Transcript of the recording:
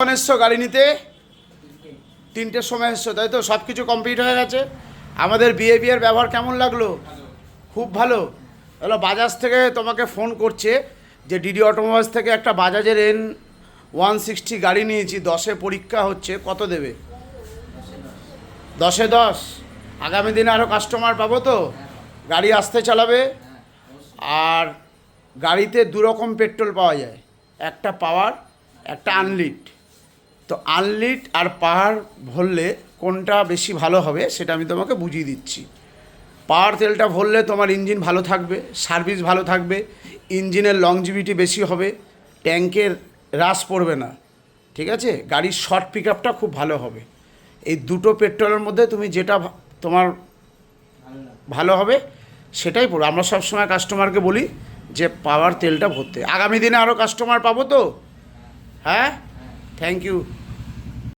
কখন এসছো গাড়ি নিতে? 3টের সময় এসছো, তাই তো? সব কিছু কমপ্লিট হয়ে গেছে। আমাদের বিহেভিয়ার ব্যবহার কেমন লাগলো? খুব ভালো। হলো বাজাজ থেকে তোমাকে ফোন করছে যে ডিডি অটোমোবাইলস থেকে একটা বাজাজের N160 গাড়ি নিয়েছি, 10-এ পরীক্ষা হচ্ছে, কত দেবে? 10-এ 10। আগামী দিনে আরও কাস্টমার পাবো তো? গাড়ি আসতে চালাবে। আর গাড়িতে দুরকম পেট্রোল পাওয়া যায়, একটা পাওয়ার, একটা আনলিট। তো আনলিট আর পাওয়ার ভরলে কোনটা বেশি ভালো হবে সেটা আমি তোমাকে বুঝিয়ে দিচ্ছি। পাওয়ার তেলটা ভরলে তোমার ইঞ্জিন ভালো থাকবে, সার্ভিস ভালো থাকবে, ইঞ্জিনের লংজিভিটি বেশি হবে, ট্যাঙ্কের হ্রাস পড়বে না, ঠিক আছে? গাড়ির শর্ট পিক আপটা খুব ভালো হবে। এই দুটো পেট্রোলের মধ্যে তুমি যেটা তোমার ভালো হবে সেটাই পড়ো। আমরা সবসময় কাস্টমারকে বলি যে পাওয়ার তেলটা ভরতে। আগামী দিনে আরও কাস্টমার পাবো তো? হ্যাঁ, থ্যাংক ইউ।